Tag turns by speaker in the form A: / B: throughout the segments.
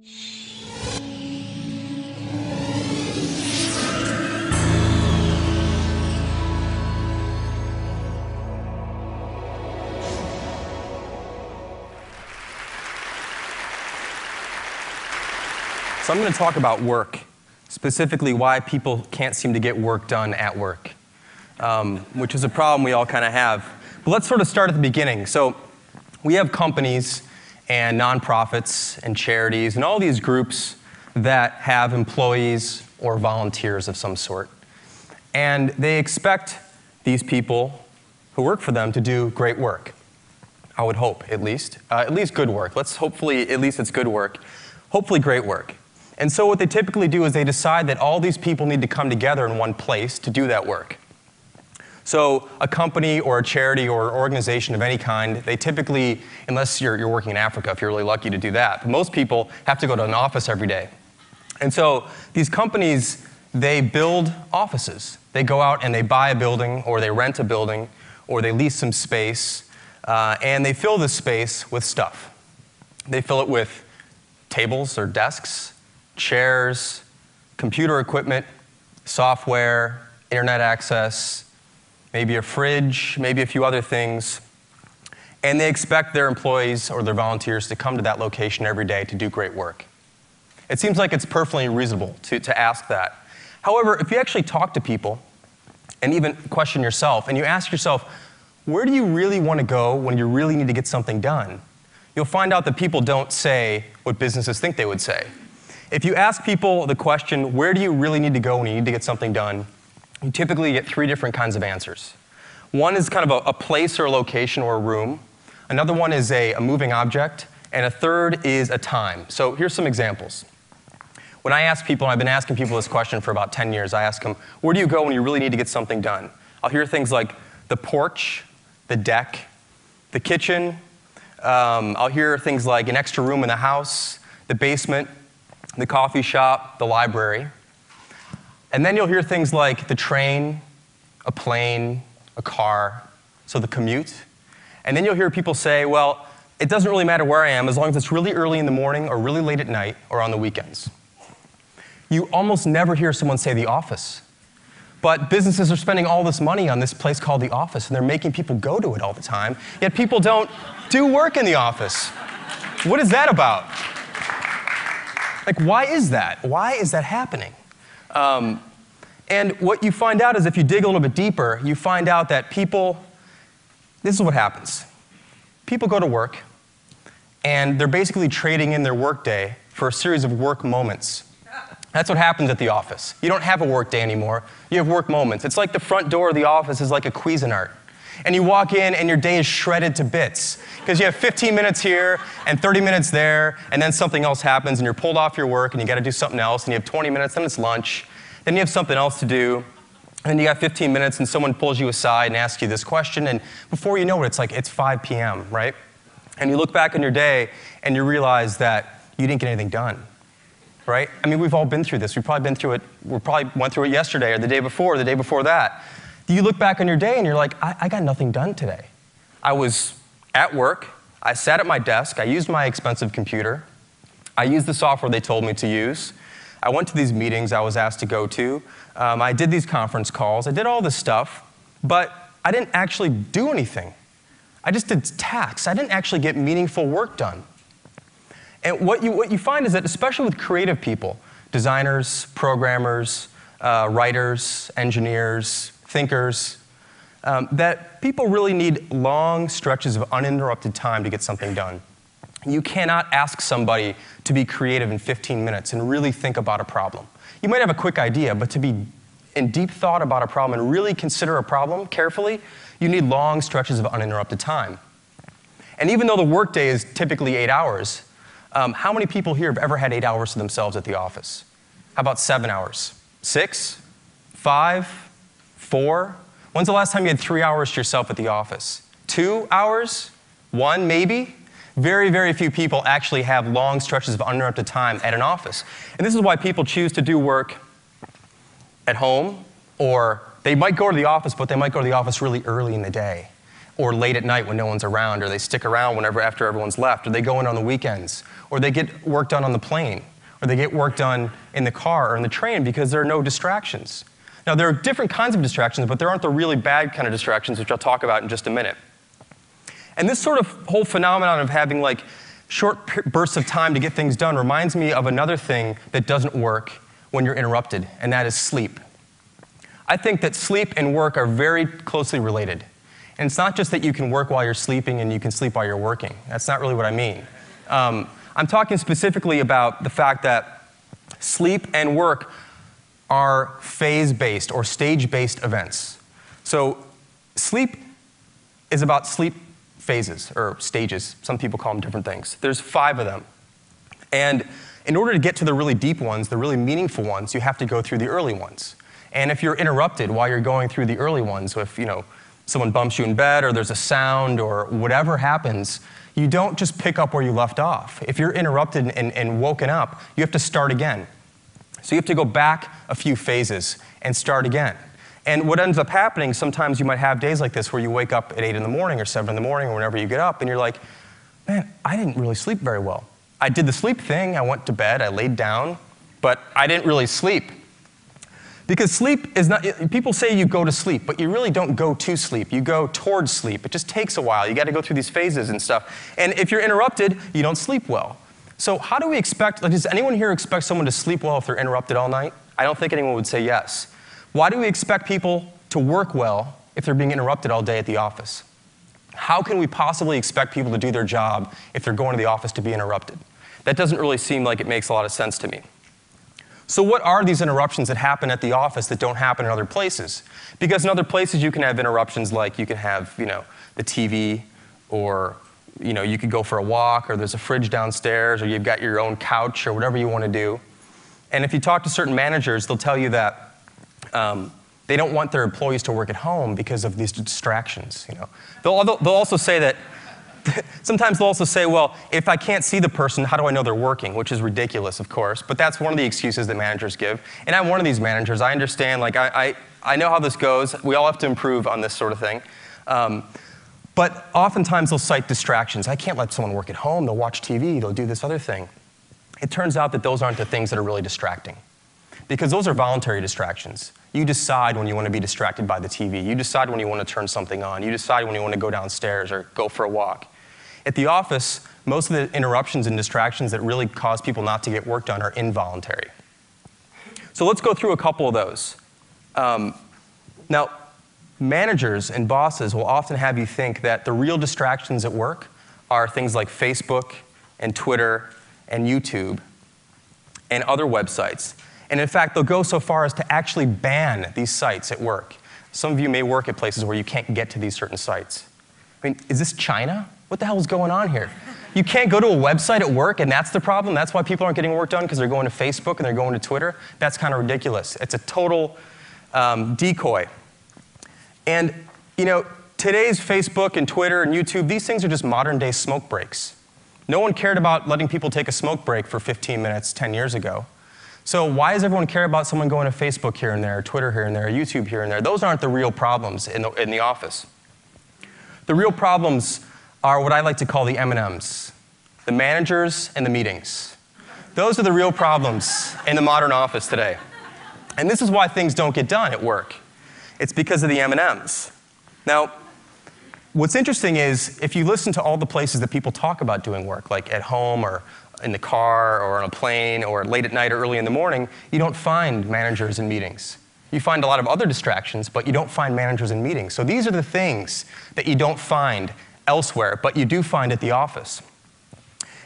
A: So I'm going to talk about work, specifically why people can't seem to get work done at work, which is a problem we all kind of have. But let's sort of start at the beginning. So we have companies and nonprofits and charities and all these groups that have employees or volunteers of some sort. And they expect these people who work for them to do great work. I would hope, at least good work. Hopefully, at least it's good work. Hopefully great work. And so what they typically do is they decide that all these people need to come together in one place to do that work. So a company or a charity or an organization of any kind, they typically, unless you're working in Africa, if you're really lucky to do that, but most people have to go to an office every day. And so these companies, they build offices. They go out and they buy a building, or they rent a building, or they lease some space, and they fill this space with stuff. They fill it with tables or desks, chairs, computer equipment, software, internet access, maybe a fridge, maybe a few other things. And they expect their employees or their volunteers to come to that location every day to do great work. It seems like it's perfectly reasonable to ask that. However, if you actually talk to people and even question yourself, and you ask yourself, where do you really want to go when you really need to get something done? You'll find out that people don't say what businesses think they would say. If you ask people the question, where do you really need to go when you need to get something done, you typically get three different kinds of answers. One is kind of a place or a location or a room. Another one is a moving object. And a third is a time. So here's some examples. When I ask people, and I've been asking people this question for about 10 years, I ask them, where do you go when you really need to get something done? I'll hear things like the porch, the deck, the kitchen. I'll hear things like an extra room in the house, the basement, the coffee shop, the library. And then you'll hear things like the train, a plane, a car, so the commute. And then you'll hear people say, well, it doesn't really matter where I am as long as it's really early in the morning or really late at night or on the weekends. You almost never hear someone say the office. But businesses are spending all this money on this place called the office, and they're making people go to it all the time, yet people don't do work in the office. What is that about? Like, why is that? Why is that happening? And what you find out is if you dig a little bit deeper, you find out that this is what happens. People go to work, and they're basically trading in their workday for a series of work moments. That's what happens at the office. You don't have a work day anymore. You have work moments. It's like the front door of the office is like a Cuisinart. And you walk in, and your day is shredded to bits. Because you have 15 minutes here, and 30 minutes there, and then something else happens, and you're pulled off your work, and you got to do something else, and you have 20 minutes, then it's lunch. Then you have something else to do, and then you got 15 minutes, and someone pulls you aside and asks you this question, and before you know it, it's 5 p.m., right? And you look back on your day, and you realize that you didn't get anything done, right? I mean, we've all been through this. We probably went through it yesterday, or the day before that. You look back on your day, and you're like, I got nothing done today. I was at work. I sat at my desk. I used my expensive computer. I used the software they told me to use. I went to these meetings I was asked to go to. I did these conference calls. I did all this stuff, but I didn't actually do anything. I just did tasks. I didn't actually get meaningful work done. And what you find is that, especially with creative people, designers, programmers, writers, engineers, thinkers, that people really need long stretches of uninterrupted time to get something done. You cannot ask somebody to be creative in 15 minutes and really think about a problem. You might have a quick idea, but to be in deep thought about a problem and really consider a problem carefully, you need long stretches of uninterrupted time. And even though the workday is typically 8 hours, how many people here have ever had 8 hours to themselves at the office? How about 7 hours? 6? 5? 4? When's the last time you had 3 hours to yourself at the office? 2 hours? 1 maybe? Very, very few people actually have long stretches of uninterrupted time at an office. And this is why people choose to do work at home, or they might go to the office, but they might go to the office really early in the day. or late at night when no one's around, or they stick around whenever after everyone's left, or they go in on the weekends, or they get work done on the plane, or they get work done in the car or in the train because there are no distractions. Now, there are different kinds of distractions, but there aren't the really bad kind of distractions, which I'll talk about in just a minute. And this sort of whole phenomenon of having like short bursts of time to get things done reminds me of another thing that doesn't work when you're interrupted, and that is sleep. I think that sleep and work are very closely related. And it's not just that you can work while you're sleeping and you can sleep while you're working. That's not really what I mean. I'm talking specifically about the fact that sleep and work are phase-based or stage-based events. So sleep is about sleep phases or stages. Some people call them different things. There's 5 of them. And in order to get to the really deep ones, the really meaningful ones, you have to go through the early ones. And if you're interrupted while you're going through the early ones, so if someone bumps you in bed or there's a sound or whatever happens, you don't just pick up where you left off. If you're interrupted and woken up, you have to start again. So you have to go back a few phases and start again. And what ends up happening, sometimes you might have days like this where you wake up at 8 in the morning or 7 in the morning or whenever you get up and you're like, man, I didn't really sleep very well. I did the sleep thing, I went to bed, I laid down, but I didn't really sleep. Because sleep is not, people say you go to sleep, but you really don't go to sleep. You go towards sleep. It just takes a while. You got to go through these phases and stuff. And if you're interrupted, you don't sleep well. So how do we expect, does anyone here expect someone to sleep well if they're interrupted all night? I don't think anyone would say yes. Why do we expect people to work well if they're being interrupted all day at the office? How can we possibly expect people to do their job if they're going to the office to be interrupted? That doesn't really seem like it makes a lot of sense to me. So what are these interruptions that happen at the office that don't happen in other places? Because in other places you can have interruptions like you can have, the TV, or you could go for a walk, or there's a fridge downstairs, or you've got your own couch, or whatever you want to do. And if you talk to certain managers, they'll tell you that they don't want their employees to work at home because of these distractions. They'll also say that sometimes they'll also say, well, if I can't see the person, how do I know they're working? Which is ridiculous, of course, but that's one of the excuses that managers give. And I'm one of these managers. I understand, I know how this goes. We all have to improve on this sort of thing. But oftentimes they'll cite distractions. I can't let someone work at home. They'll watch TV. They'll do this other thing. It turns out that those aren't the things that are really distracting, because those are voluntary distractions. You decide when you want to be distracted by the TV. You decide when you want to turn something on. You decide when you want to go downstairs or go for a walk. At the office, most of the interruptions and distractions that really cause people not to get work done are involuntary. So let's go through a couple of those. Now, managers and bosses will often have you think that the real distractions at work are things like Facebook and Twitter and YouTube and other websites. And in fact, they'll go so far as to actually ban these sites at work. Some of you may work at places where you can't get to these certain sites. I mean, is this China? What the hell is going on here? You can't go to a website at work, and that's the problem? That's why people aren't getting work done, because they're going to Facebook and they're going to Twitter? That's kind of ridiculous. It's a total decoy. And today's Facebook and Twitter and YouTube, these things are just modern-day smoke breaks. No one cared about letting people take a smoke break for 15 minutes 10 years ago. So why does everyone care about someone going to Facebook here and there, or Twitter here and there, or YouTube here and there? Those aren't the real problems in the office. The real problems are what I like to call the M&Ms, the managers and the meetings. Those are the real problems in the modern office today. And this is why things don't get done at work. It's because of the M&Ms. Now, what's interesting is if you listen to all the places that people talk about doing work, like at home or in the car or on a plane or late at night or early in the morning, you don't find managers in meetings. You find a lot of other distractions, but you don't find managers in meetings. So these are the things that you don't find elsewhere, but you do find at the office.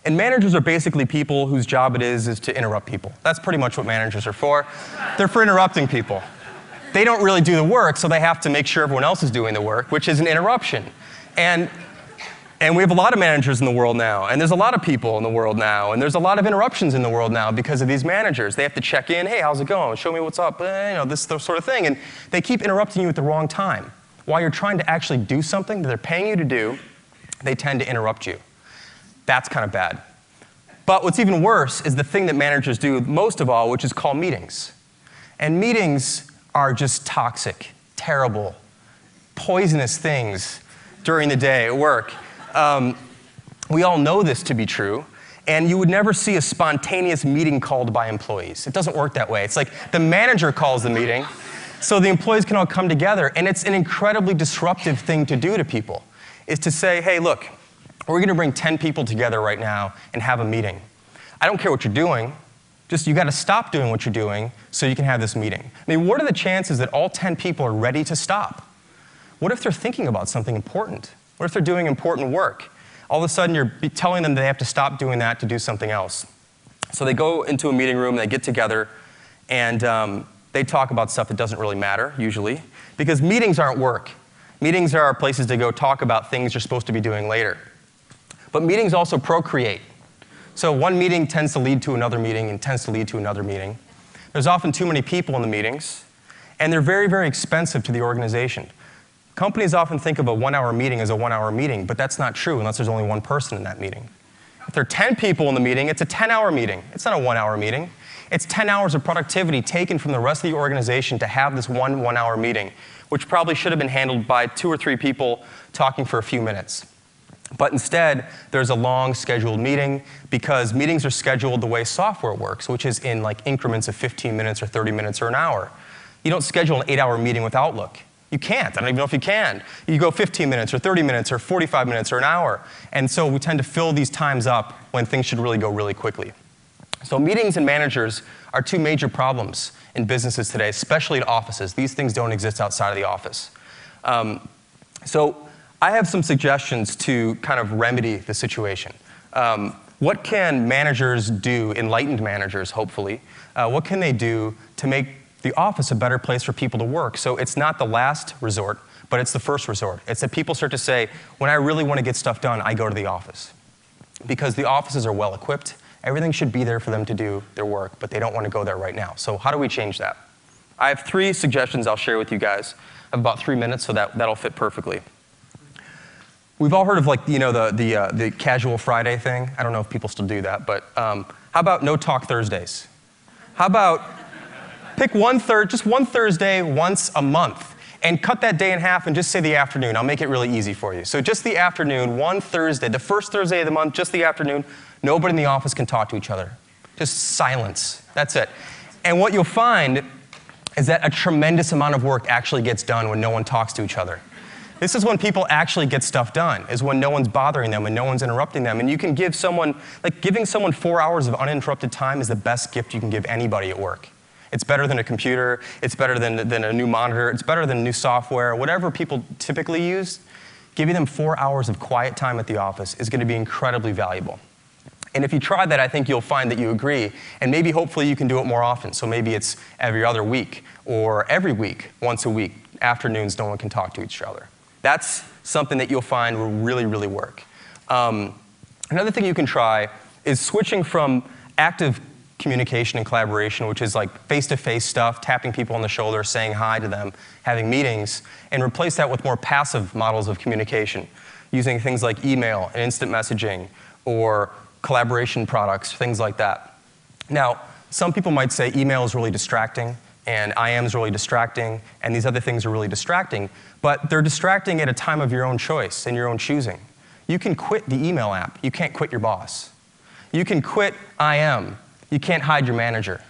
A: And managers are basically people whose job it is to interrupt people. That's pretty much what managers are for. They're for interrupting people. They don't really do the work, so they have to make sure everyone else is doing the work, which is an interruption. And we have a lot of managers in the world now, and there's a lot of people in the world now, and there's a lot of interruptions in the world now because of these managers. They have to check in, hey, how's it going? Show me what's up, this sort of thing. And they keep interrupting you at the wrong time. While you're trying to actually do something that they're paying you to do, they tend to interrupt you. That's kind of bad. But what's even worse is the thing that managers do most of all, which is call meetings. And meetings are just toxic, terrible, poisonous things during the day at work. We all know this to be true. And you would never see a spontaneous meeting called by employees. It doesn't work that way. It's like the manager calls the meeting, so the employees can all come together. And it's an incredibly disruptive thing to do to people, is to say, hey, look, we're going to bring 10 people together right now and have a meeting. I don't care what you're doing. Just you got to stop doing what you're doing so you can have this meeting. I mean, what are the chances that all 10 people are ready to stop? What if they're thinking about something important? What if they're doing important work? All of a sudden, you're telling them they have to stop doing that to do something else. So they go into a meeting room, they get together, and they talk about stuff that doesn't really matter, usually, because meetings aren't work. Meetings are places to go talk about things you're supposed to be doing later. But meetings also procreate. So one meeting tends to lead to another meeting and tends to lead to another meeting. There's often too many people in the meetings, and they're very, very expensive to the organization. Companies often think of a 1-hour meeting as a 1-hour meeting, but that's not true unless there's only one person in that meeting. If there are 10 people in the meeting, it's a 10-hour meeting. It's not a 1-hour meeting. It's 10 hours of productivity taken from the rest of the organization to have this one 1-hour meeting, which probably should have been handled by 2 or 3 people talking for a few minutes. But instead, there's a long scheduled meeting because meetings are scheduled the way software works, which is in like increments of 15 minutes or 30 minutes or an hour. You don't schedule an 8-hour meeting with Outlook. You can't. I don't even know if you can. You go 15 minutes or 30 minutes or 45 minutes or an hour. And so we tend to fill these times up when things should really go really quickly. So meetings and managers are 2 major problems in businesses today, especially in offices. These things don't exist outside of the office. So I have some suggestions to kind of remedy the situation. What can managers do, enlightened managers, hopefully, what can they do to make the office a better place for people to work? So it's not the last resort, but it's the first resort. It's that people start to say, when I really want to get stuff done, I go to the office. Because the offices are well equipped. Everything should be there for them to do their work, but they don't want to go there right now. So how do we change that? I have 3 suggestions I'll share with you guys. I have about 3 minutes, so that'll fit perfectly. We've all heard of like, the casual Friday thing. I don't know if people still do that, but how about no talk Thursdays? How about pick just one Thursday once a month and cut that day in half and just say the afternoon. I'll make it really easy for you. So just the afternoon, one Thursday, the first Thursday of the month, just the afternoon, nobody in the office can talk to each other. Just silence. That's it. And what you'll find is that a tremendous amount of work actually gets done when no one talks to each other. This is when people actually get stuff done, is when no one's bothering them and no one's interrupting them. And you can give someone, like giving someone 4 hours of uninterrupted time is the best gift you can give anybody at work. It's better than a computer, it's better than a new monitor, it's better than new software, whatever people typically use. Giving them 4 hours of quiet time at the office is going to be incredibly valuable. And if you try that, I think you'll find that you agree, and maybe hopefully you can do it more often. So maybe it's every other week, or every week, once a week, afternoons no one can talk to each other. That's something that you'll find will really, really work. Another thing you can try is switching from active communication and collaboration, which is like face-to-face stuff, tapping people on the shoulder, saying hi to them, having meetings, and replace that with more passive models of communication, using things like email and instant messaging, or collaboration products, things like that. Now, some people might say email is really distracting, and IM is really distracting, and these other things are really distracting, but they're distracting at a time of your own choice and your own choosing. You can quit the email app. You can't quit your boss. You can quit IM. You can't hide your manager,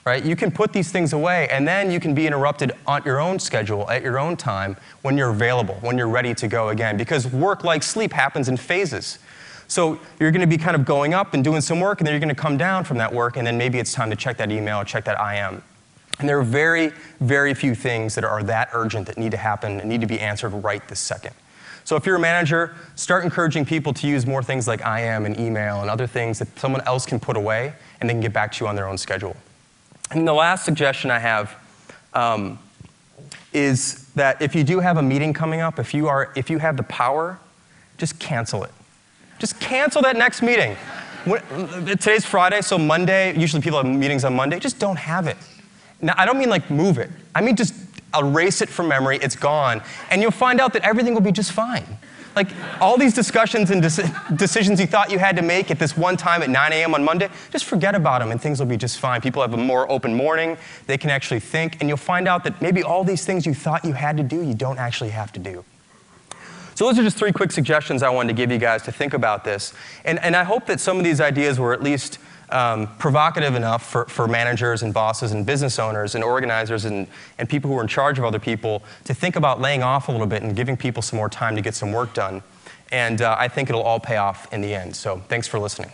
A: right? You can put these things away, and then you can be interrupted on your own schedule, at your own time, when you're available, when you're ready to go again, because work, like sleep, happens in phases. So you're going to be kind of going up and doing some work, and then you're going to come down from that work, and then maybe it's time to check that email, check that IM. And there are very, very few things that are that urgent that need to happen and need to be answered right this second. So if you're a manager, start encouraging people to use more things like IM and email and other things that someone else can put away and they can get back to you on their own schedule. And the last suggestion I have is that if you do have a meeting coming up, if you have the power, just cancel it. Just cancel that next meeting. Today's Friday, so Monday, usually people have meetings on Monday, just don't have it. Now, I don't mean like move it. I mean just erase it from memory, it's gone, and you'll find out that everything will be just fine. Like all these discussions and decisions you thought you had to make at this one time at 9 a.m. on Monday, just forget about them and things will be just fine. People have a more open morning, they can actually think, and you'll find out that maybe all these things you thought you had to do, you don't actually have to do. So those are just 3 quick suggestions I wanted to give you guys to think about this. And I hope that some of these ideas were at least provocative enough for managers and bosses and business owners and organizers and people who are in charge of other people to think about laying off a little bit and giving people some more time to get some work done. And I think it'll all pay off in the end. So thanks for listening.